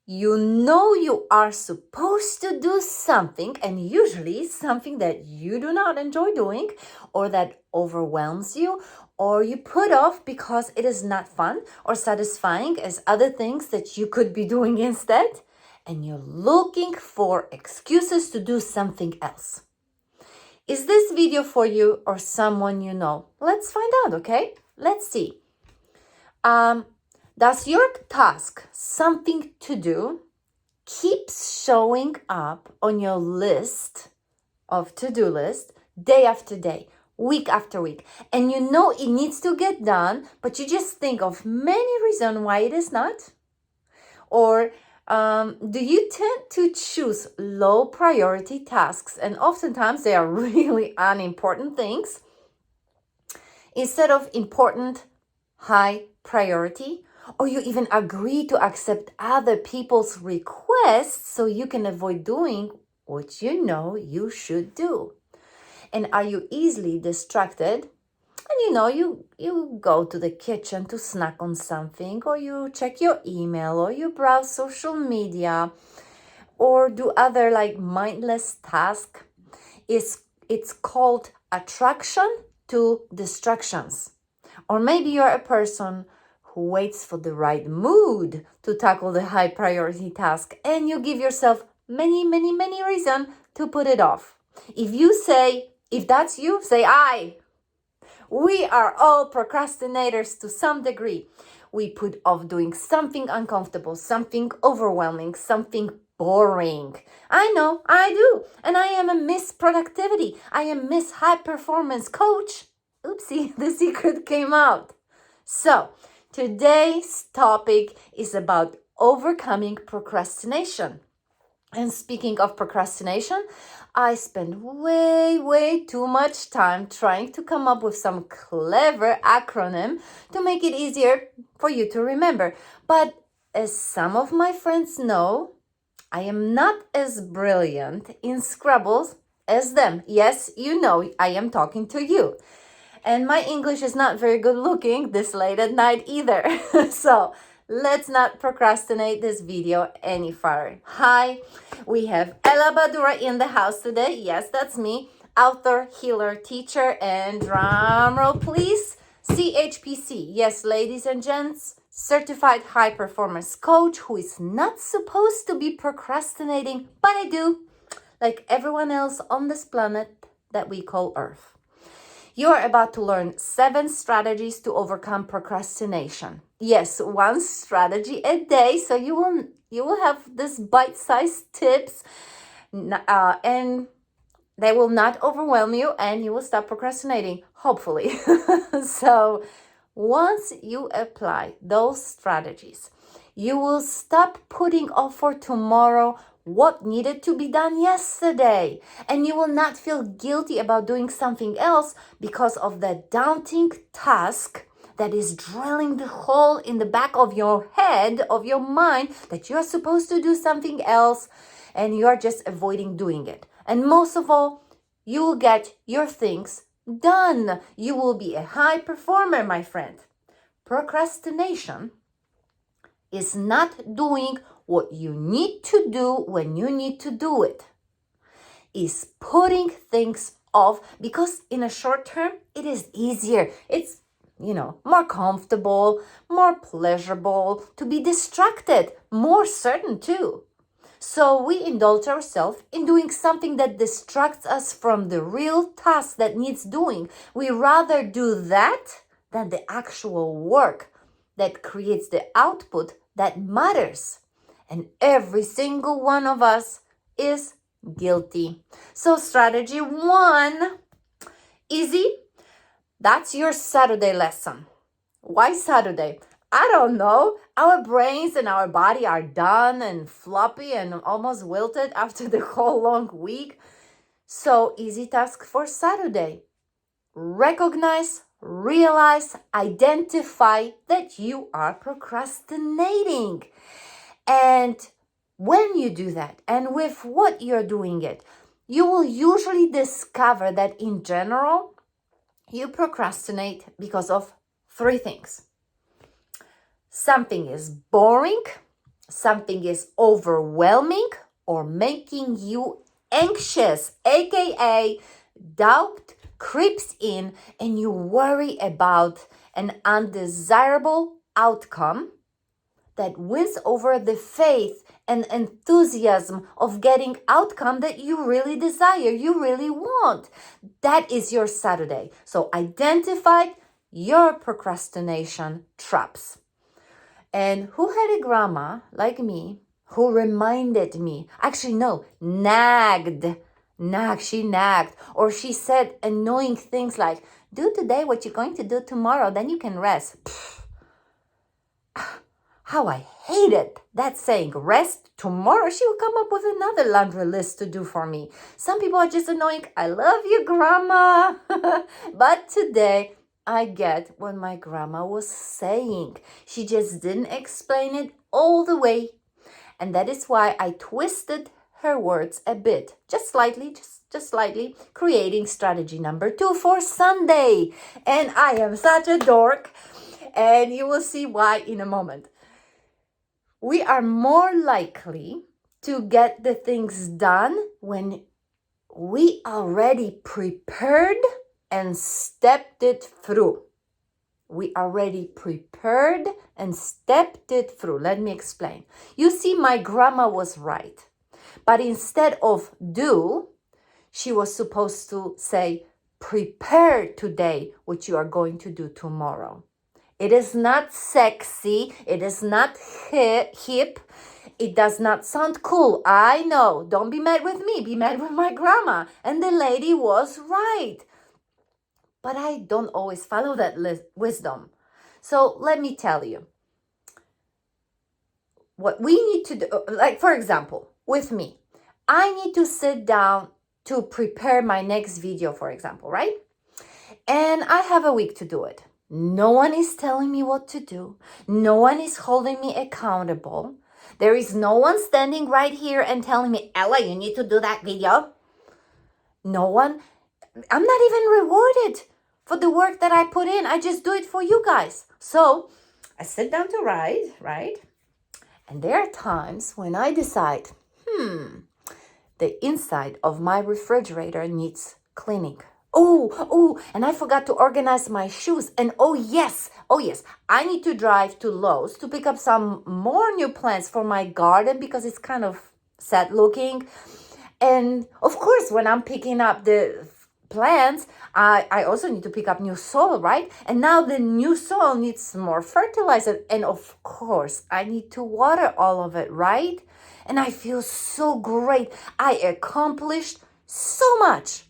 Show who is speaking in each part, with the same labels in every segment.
Speaker 1: You know you are supposed to do something, and usually something that you do not enjoy doing or that overwhelms you or you put off because it is not fun or satisfying as other things that you could be doing instead, and you're looking for excuses to do something else. Is this video for you or someone you know? Let's find out, okay? Let's see. Does your task, something to do, keeps showing up on your list of to-do list day after day, week after week, and you know it needs to get done, but you just think of many reasons why it is not? Or do you tend to choose low priority tasks, and oftentimes they are really unimportant things, instead of important high priority? Or you even agree to accept other people's requests so you can avoid doing what you know you should do? And are you easily distracted? And you go to the kitchen to snack on something, or you check your email, or you browse social media, or do other like mindless tasks. It's called attraction to distractions. Or maybe you're a person who waits for the right mood to tackle the high priority task, and you give yourself many reasons to put it off. If that's you, say I. We are all procrastinators to some degree. We put off doing something uncomfortable, something overwhelming, something boring. I know, I do. And I am a Miss Productivity. I am Miss High Performance Coach. Oopsie, the secret came out. So, today's topic is about overcoming procrastination. And speaking of procrastination, I spend way too much time trying to come up with some clever acronym to make it easier for you to remember. But as some of my friends know, I am not as brilliant in Scrabbles as them. Yes, you know, I am talking to you. And my English is not very good looking this late at night either. So let's not procrastinate this video any further. Hi, we have Ella Badura in the house today. Yes, that's me. Author, healer, teacher, and drumroll please, CHPC. Yes, ladies and gents, certified high performance coach who is not supposed to be procrastinating, but I do, like everyone else on this planet that we call Earth. You are about to learn 7 strategies to overcome procrastination. Yes, 1 strategy a day, so you will have this bite-sized tips, and they will not overwhelm you, and you will stop procrastinating, hopefully. So once you apply those strategies, you will stop putting off for tomorrow what needed to be done yesterday, and you will not feel guilty about doing something else because of the daunting task that is drilling the hole in the back of your head, of your mind, that you are supposed to do something else and you are just avoiding doing it. And most of all, you will get your things done. You will be a high performer, my friend. Procrastination is not doing what you need to do when you need to do it. Is putting things off because in a short term, it is easier. It's, more comfortable, more pleasurable to be distracted, more certain too. So we indulge ourselves in doing something that distracts us from the real task that needs doing. We rather do that than the actual work that creates the output that matters. And every single one of us is guilty. So strategy 1, easy. That's your Saturday lesson. Why Saturday? I don't know. Our brains and our body are done and floppy and almost wilted after the whole long week. So easy task for Saturday. Recognize, realize, identify that you are procrastinating. And when you do that, and with what you're doing it, you will usually discover that in general, you procrastinate because of 3 things. Something is boring, something is overwhelming or making you anxious, aka doubt creeps in and you worry about an undesirable outcome that wins over the faith and enthusiasm of getting outcome that you really desire, you really want. That is your Saturday. So identify your procrastination traps. And who had a grandma like me who reminded me, actually no, she nagged, or she said annoying things like, do today what you're going to do tomorrow, then you can rest. How I hated that saying, rest tomorrow. She will come up with another laundry list to do for me. Some people are just annoying. I love you, Grandma. But today, I get what my grandma was saying. She just didn't explain it all the way. And that is why I twisted her words a bit, just slightly, creating strategy number 2 for Sunday. And I am such a dork. And you will see why in a moment. We are more likely to get the things done when we already prepared and stepped it through. We already prepared and stepped it through. Let me explain. You see, my grandma was right. But instead of do, she was supposed to say, prepare today what you are going to do tomorrow. It is not sexy. It is not hip. It does not sound cool. I know. Don't be mad with me. Be mad with my grandma. And the lady was right. But I don't always follow that wisdom. So let me tell you. What we need to do, like for example, with me, I need to sit down to prepare my next video, for example, right? And I have a week to do it. No one is telling me what to do. No one is holding me accountable. There is no one standing right here and telling me, Ella, you need to do that video. No one. I'm not even rewarded for the work that I put in. I just do it for you guys. So I sit down to write, right? And there are times when I decide, the inside of my refrigerator needs cleaning. And I forgot to organize my shoes. And oh yes, I need to drive to Lowe's to pick up some more new plants for my garden because it's kind of sad looking. And of course, when I'm picking up the plants, I also need to pick up new soil, right? And now the new soil needs more fertilizer. And of course, I need to water all of it, right? And I feel so great. I accomplished so much.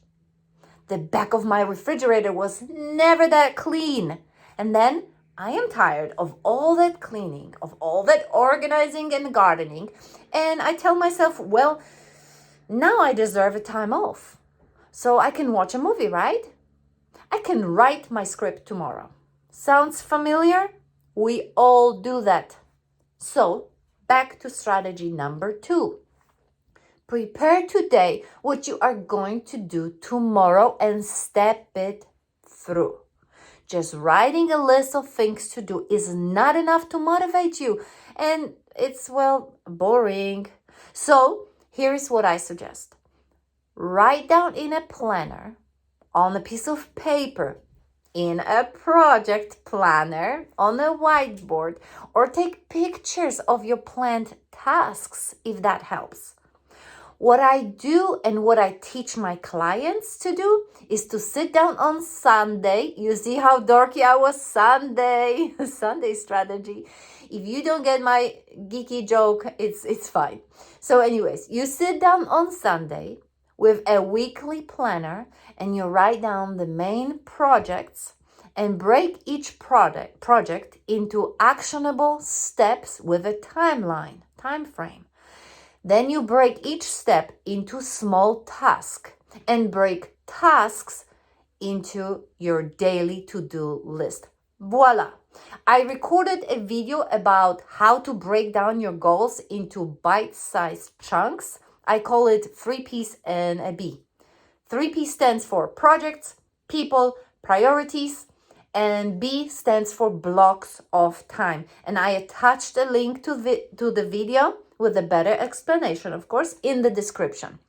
Speaker 1: The back of my refrigerator was never that clean. And then I am tired of all that cleaning, of all that organizing and gardening. And I tell myself, well, now I deserve a time off. So I can watch a movie, right? I can write my script tomorrow. Sounds familiar? We all do that. So back to strategy number 2. Prepare today what you are going to do tomorrow and step it through. Just writing a list of things to do is not enough to motivate you. And it's, well, boring. So here's what I suggest. Write down in a planner, on a piece of paper, in a project planner, on a whiteboard, or take pictures of your planned tasks if that helps. What I do and what I teach my clients to do is to sit down on Sunday. You see how dorky I was? Sunday strategy. If you don't get my geeky joke, it's fine. So anyways, you sit down on Sunday with a weekly planner and you write down the main projects and break each project into actionable steps with a time frame. Then you break each step into small tasks and break tasks into your daily to-do list. Voila! I recorded a video about how to break down your goals into bite-sized chunks. I call it 3Ps and a B. 3P stands for projects, people, priorities, And B stands for blocks of time. And I attached a link to the video with a better explanation, of course, in the description.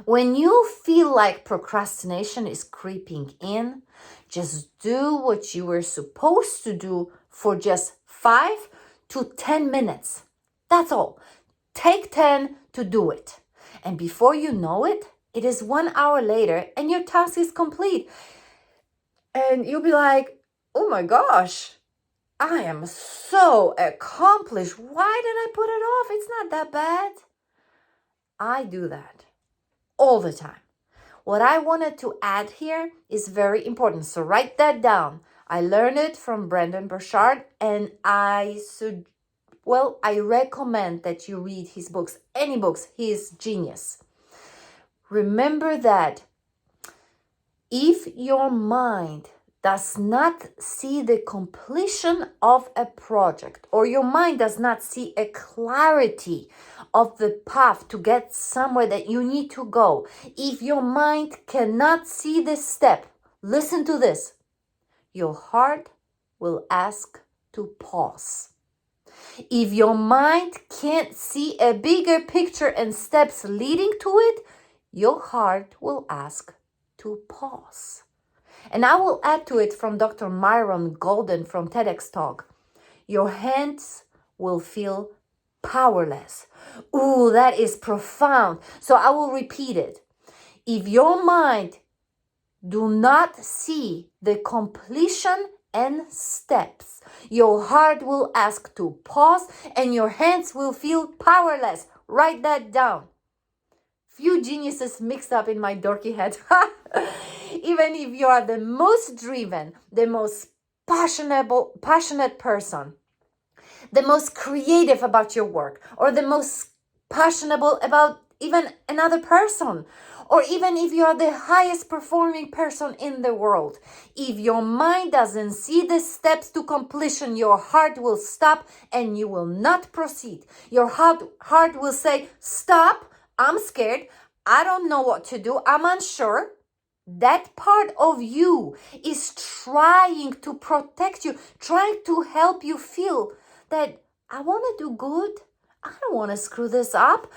Speaker 1: When you feel like procrastination is creeping in, just do what you were supposed to do for just 5 to 10 minutes. That's all. Take 10 to do it. And before you know it, it is 1 hour later and your task is complete. And you'll be like, oh my gosh, I am so accomplished. Why did I put it off? It's not that bad. I do that all the time. What I wanted to add here is very important. So write that down. I learned it from Brendon Burchard, and I recommend that you read his books, any books. He is genius. Remember that if your mind does not see the completion of a project, or your mind does not see a clarity of the path to get somewhere that you need to go, if your mind cannot see this step, listen to this, your heart will ask to pause. If your mind can't see a bigger picture and steps leading to it, your heart will ask to pause. And I will add to it from Dr. Myron Golden from TEDx Talk. Your hands will feel powerless. Ooh, that is profound. So I will repeat it. If your mind do not see the completion and steps, your heart will ask to pause and your hands will feel powerless. Write that down. Few geniuses mixed up in my dorky head. Even if you are the most driven, the most passionate person, the most creative about your work, or the most passionate about even another person, or even if you are the highest performing person in the world, if your mind doesn't see the steps to completion, your heart will stop and you will not proceed. Your heart will say, stop, I'm scared, I don't know what to do, I'm unsure. That part of you is trying to protect you, trying to help you feel that I want to do good. I don't want to screw this up.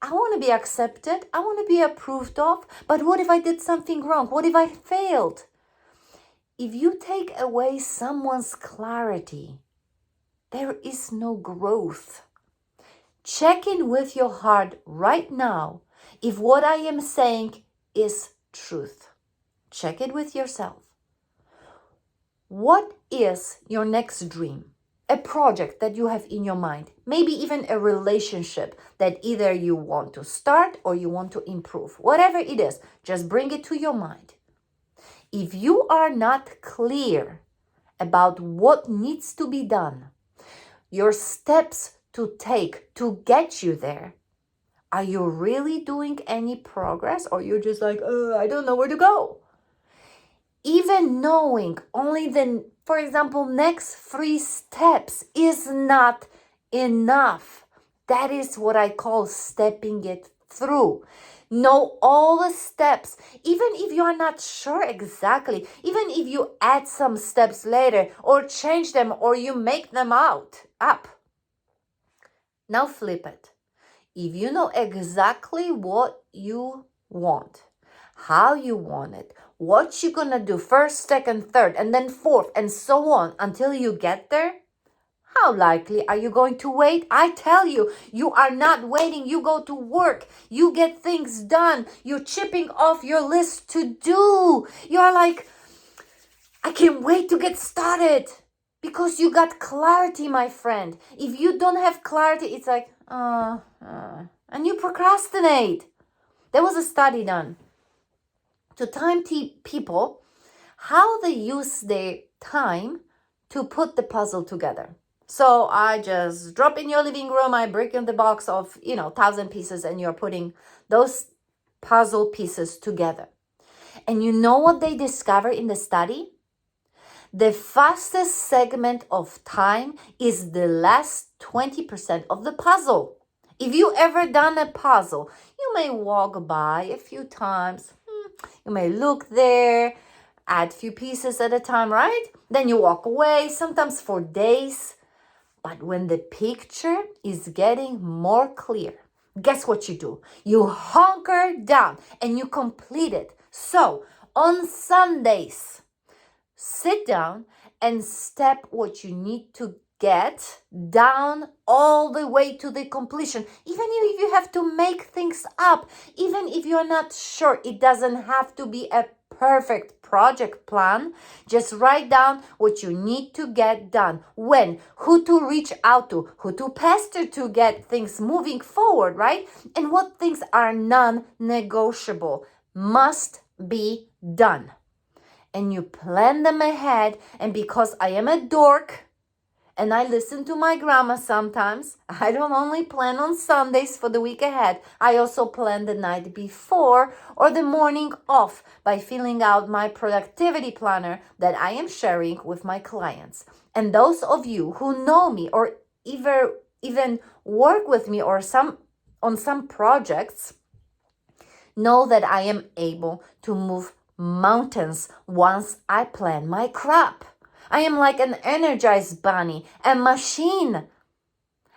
Speaker 1: I want to be accepted. I want to be approved of. But what if I did something wrong? What if I failed? If you take away someone's clarity, there is no growth. Check in with your heart right now if what I am saying is truth. Check it with yourself. What is your next dream? A project that you have in your mind, maybe even a relationship that either you want to start or you want to improve. Whatever it is, just bring it to your mind. If you are not clear about what needs to be done, your steps to take to get you there, are you really doing any progress, or you're just like, I don't know where to go? Even knowing only the, for example, next 3 steps is not enough. That is what I call stepping it through. Know all the steps, even if you are not sure exactly, even if you add some steps later or change them or you make them up. Now flip it. If you know exactly what you want, how you want it, what you're gonna do first, second, third, and then fourth, and so on until you get there, how likely are you going to wait? I tell you, you are not waiting. You go to work. You get things done. You're chipping off your list to do. You're like, I can't wait to get started. Because you got clarity, my friend. If you don't have clarity, it's like, and you procrastinate. There was a study done to time people how they use their time to put the puzzle together. So I just drop in your living room, I break in the box of, 1,000 pieces, and you're putting those puzzle pieces together. And you know what they discover in the study? The fastest segment of time is the last 20% of the puzzle. If you ever done a puzzle, you may walk by a few times. You may look there. add few pieces at a time, right? Then you walk away, sometimes for days. But when the picture is getting more clear, guess what you do? You hunker down and you complete it. So on Sundays, sit down and step what you need to get down all the way to the completion. Even if you have to make things up, even if you're not sure, it doesn't have to be a perfect project plan. Just write down what you need to get done, when, who to reach out to, who to pester to get things moving forward, right? And what things are non-negotiable, must be done. And you plan them ahead. And because I am a dork and I listen to my grandma sometimes, I don't only plan on Sundays for the week ahead, I also plan the night before or the morning off by filling out my productivity planner that I am sharing with my clients. And those of you who know me or even work with me or on some projects know that I am able to move mountains once I plan my crap. I am like an energized bunny, a machine.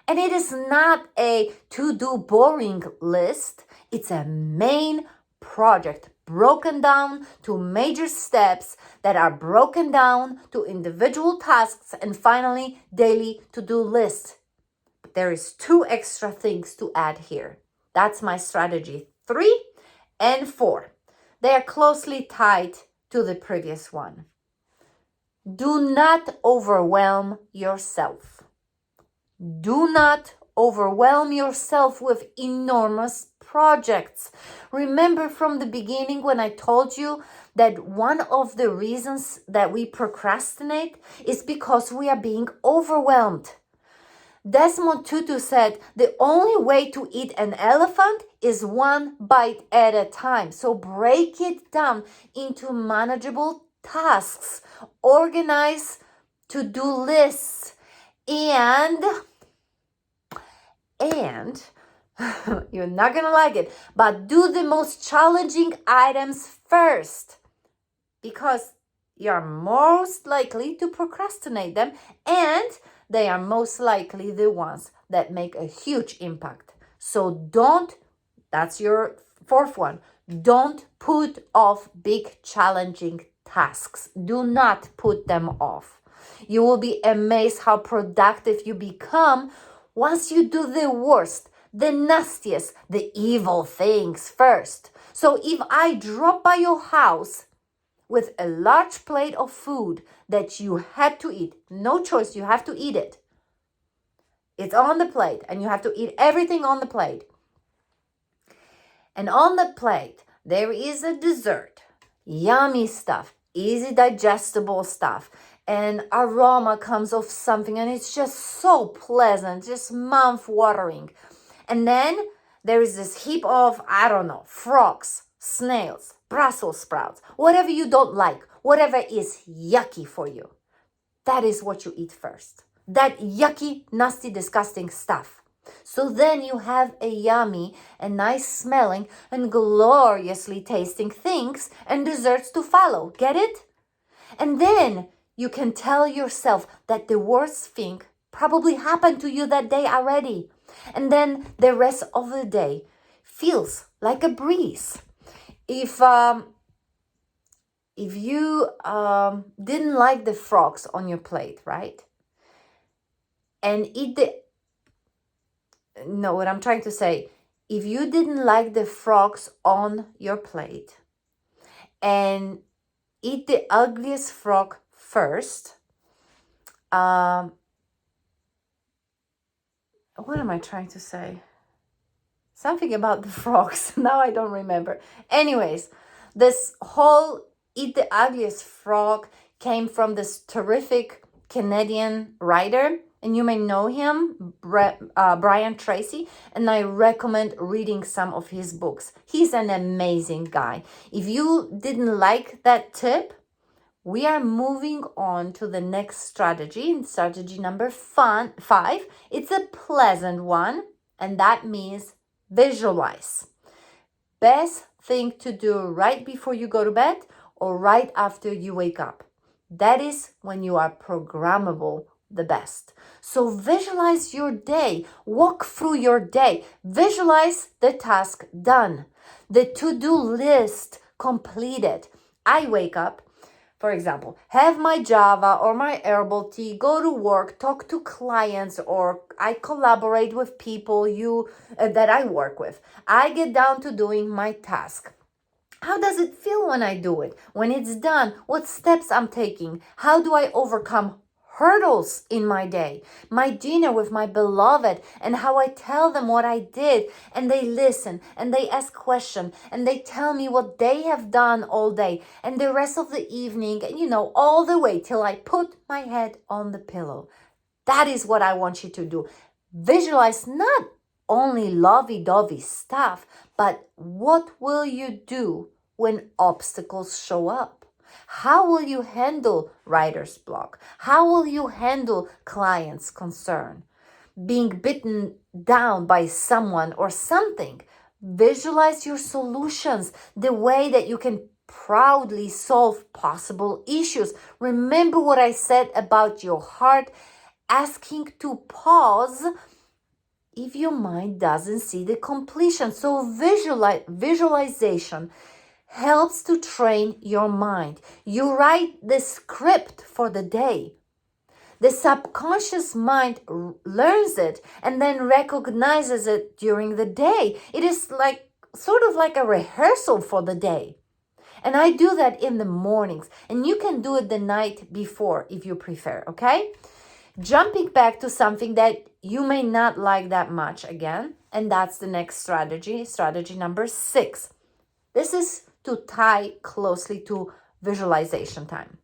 Speaker 1: And it is not a to-do boring list. It's a main project broken down to major steps that are broken down to individual tasks and finally daily to-do list. But there is 2 extra things to add here. That's my strategy 3 and 4. They are closely tied to the previous one. Do not overwhelm yourself. Do not overwhelm yourself with enormous projects. Remember from the beginning when I told you that one of the reasons that we procrastinate is because we are being overwhelmed. Desmond Tutu said, the only way to eat an elephant is 1 bite at a time. So break it down into manageable tasks. Organize to-do lists. And you're not going to like it, but do the most challenging items first. Because you're most likely to procrastinate them, and they are most likely the ones that make a huge impact. So that's your 4th one, don't put off big challenging tasks. Do not put them off. You will be amazed how productive you become once you do the worst, the nastiest, the evil things first. So if I drop by your house with a large plate of food that you had to eat, no choice, you have to eat it. It's on the plate and you have to eat everything on the plate. And on the plate, there is a dessert, yummy stuff, easy digestible stuff, and aroma comes off something and it's just so pleasant, just mouth-watering. And then there is this heap of, frogs, snails, Brussels sprouts, whatever you don't like, whatever is yucky for you. That is what you eat first. That yucky, nasty, disgusting stuff. So then you have a yummy and nice smelling and gloriously tasting things and desserts to follow. Get it? And then you can tell yourself that the worst thing probably happened to you that day already. And then the rest of the day feels like a breeze. If you didn't like the frogs on your plate, right? And what I'm trying to say, if you didn't like the frogs on your plate and eat the ugliest frog first, what am I trying to say? Something about the frogs. Now I don't remember. Anyways, this whole eat the ugliest frog came from this terrific Canadian writer, and you may know him, Brian Tracy, and I recommend reading some of his books. He's an amazing guy. If you didn't like that tip, we are moving on to the next strategy, strategy number 5. It's a pleasant one, and that means visualize. Best thing to do right before you go to bed or right after you wake up. That is when you are programmable the best. So visualize your day, walk through your day, visualize the task done, the to-do list completed. I wake up, for example, have my Java or my herbal tea, go to work, talk to clients, or I collaborate with people that I work with. I get down to doing my task. How does it feel when I do it? When it's done, what steps I'm taking? How do I overcome hurdles in my day? My dinner with my beloved, and how I tell them what I did, and they listen and they ask questions and they tell me what they have done all day and the rest of the evening, and all the way till I put my head on the pillow. That is what I want you to do. Visualize not only lovey-dovey stuff, but what will you do when obstacles show up? How will you handle writer's block? How will you handle clients' concern? Being bitten down by someone or something. Visualize your solutions, the way that you can proudly solve possible issues. Remember what I said about your heart asking to pause if your mind doesn't see the completion. So visualization helps to train your mind. You write the script for the day. The subconscious mind learns it and then recognizes it during the day. It is sort of like a rehearsal for the day. And I do that in the mornings, and you can do it the night before if you prefer, okay? Jumping back to something that you may not like that much again, and that's the next strategy number 6. This is to tie closely to visualization time.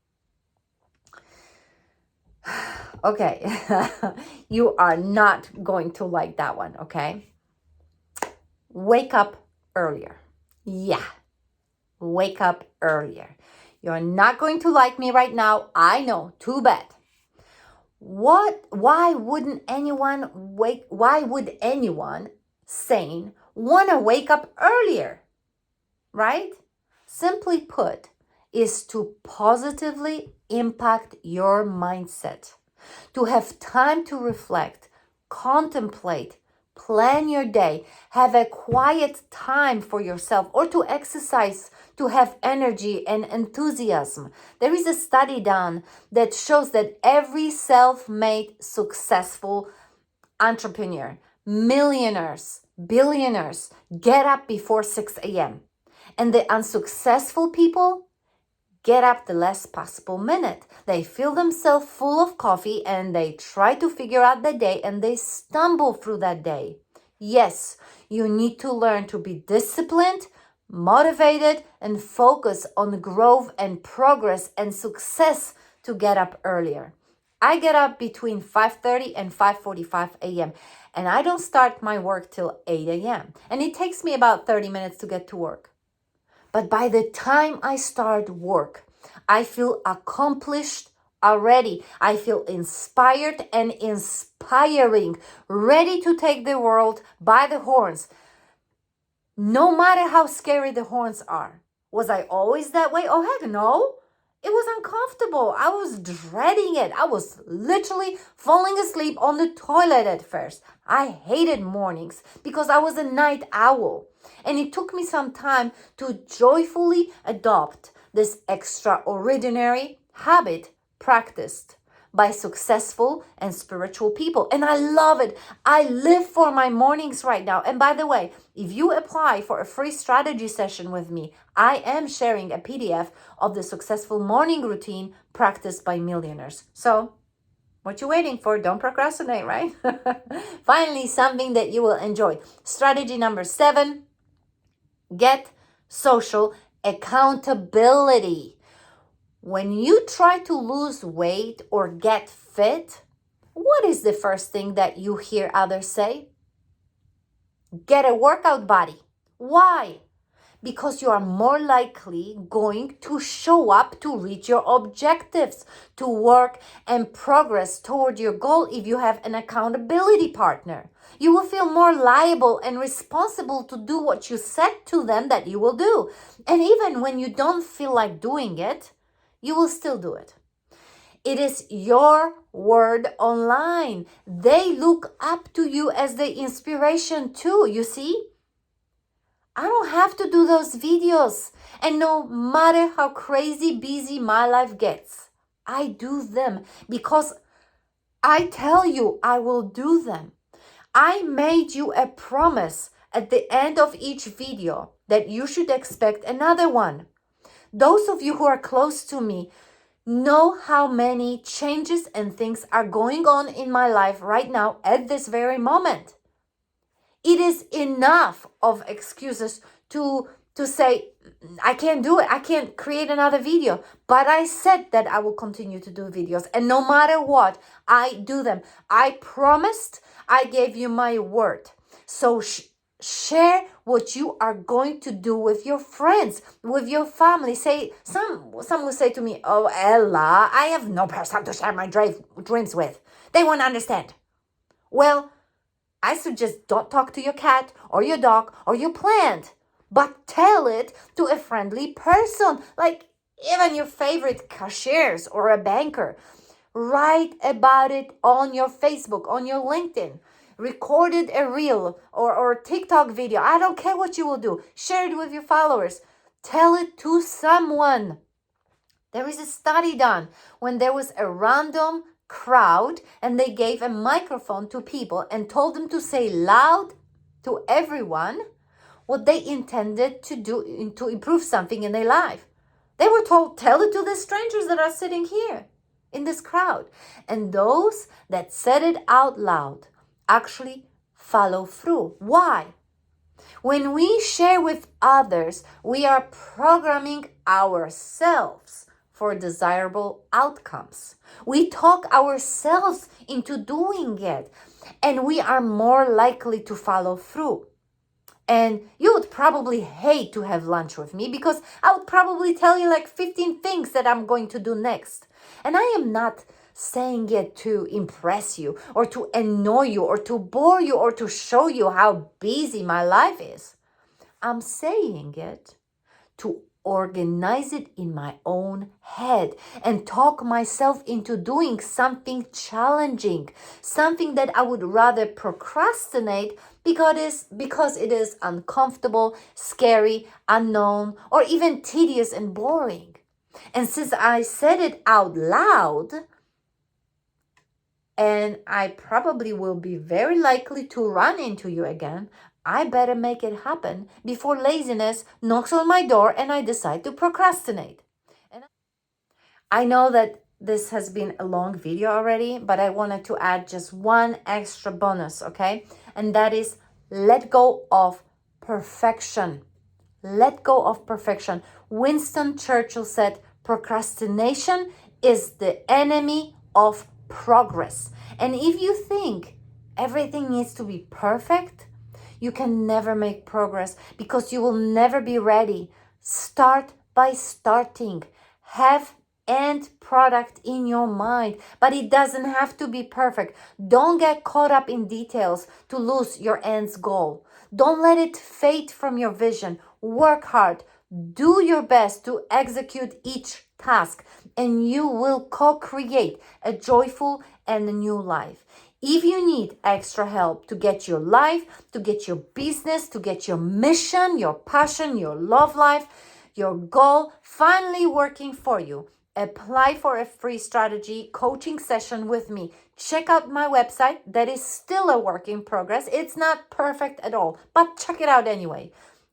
Speaker 1: Okay, you are not going to like that one, okay? Wake up earlier. Yeah, wake up earlier. You're not going to like me right now. I know, too bad. Why would anyone sane want to wake up earlier? Right? Simply put, is to positively impact your mindset, to have time to reflect, contemplate, plan your day, have a quiet time for yourself, or to exercise, to have energy and enthusiasm. There is a study done that shows that every self-made successful entrepreneur, millionaires, billionaires get up before 6 a.m. And the unsuccessful people get up the last possible minute. They fill themselves full of coffee and they try to figure out the day and they stumble through that day. Yes, you need to learn to be disciplined, motivated, and focus on growth and progress and success to get up earlier. I get up between 5:30 and 5:45 a.m. and I don't start my work till 8 a.m. And it takes me about 30 minutes to get to work. But by the time I start work, I feel accomplished already. I feel inspired and inspiring, ready to take the world by the horns, no matter how scary the horns are. Was I always that way? Oh, heck no. It was uncomfortable. I was dreading it. I was literally falling asleep on the toilet at first. I hated mornings because I was a night owl. And it took me some time to joyfully adopt this extraordinary habit practiced by successful and spiritual people. And I love it. I live for my mornings right now. And by the way, if you apply for a free strategy session with me, I am sharing a PDF of the successful morning routine practiced by millionaires. So what you waiting for? Don't procrastinate, right? Finally, something that you will enjoy. Strategy number 7, get social accountability. When you try to lose weight or get fit, what is the first thing that you hear others say? Get a workout body. Why? Because you are more likely going to show up to reach your objectives, to work and progress toward your goal if you have an accountability partner. You will feel more liable and responsible to do what you said to them that you will do. And even when you don't feel like doing it, you will still do it. It is your word online. They look up to you as the inspiration too, you see? I don't have to do those videos. And no matter how crazy busy my life gets, I do them because I tell you I will do them. I made you a promise at the end of each video that you should expect another one. Those of you who are close to me know how many changes and things are going on in my life right now at this very moment. It is enough of excuses to say, I can't do it. I can't create another video. But I said that I will continue to do videos. And no matter what, I do them. I promised. I gave you my word. So share what you are going to do with your friends, with your family. Say, some will say to me, oh, Ella, I have no person to share my dreams with. They won't understand. Well, I suggest don't talk to your cat or your dog or your plant, but tell it to a friendly person, like even your favorite cashiers or a banker. Write about it on your Facebook, on your LinkedIn. Recorded a reel or TikTok video. I don't care what you will do. Share it with your followers. Tell it to someone. There is a study done when there was a random crowd and they gave a microphone to people and told them to say loud to everyone what they intended to do to improve something in their life. They were told, tell it to the strangers that are sitting here in this crowd. And those that said it out loud actually follow through. Why? When we share with others, we are programming ourselves for desirable outcomes. We talk ourselves into doing it, and we are more likely to follow through. And you would probably hate to have lunch with me because I would probably tell you like 15 things that I'm going to do next. And I am not saying it to impress you or to annoy you or to bore you or to show you how busy my life is. I'm saying it to organize it in my own head and talk myself into doing something challenging, something that I would rather procrastinate because it is uncomfortable, scary, unknown, or even tedious and boring. And since I said it out loud, and I probably will be very likely to run into you again, I better make it happen before laziness knocks on my door and I decide to procrastinate. And I know that this has been a long video already, but I wanted to add just one extra bonus, okay? And that is let go of perfection. Let go of perfection. Winston Churchill said, procrastination is the enemy of progress. And if you think everything needs to be perfect, you can never make progress because you will never be ready. Start by starting. Have end product in your mind, but it doesn't have to be perfect. Don't get caught up in details to lose your end's goal. Don't let it fade from your vision. Work hard. Do your best to execute each task, and you will co-create a joyful and a new life. If you need extra help to get your life, to get your business, to get your mission, your passion, your love life, your goal finally working for you, apply for a free strategy coaching session with me. Check out my website that is still a work in progress. It's not perfect at all, but check it out anyway.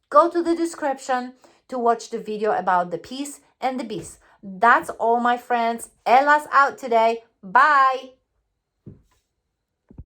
Speaker 1: Go to the description to watch the video about the peace and the beast. That's all, my friends. Ella's out today. Bye.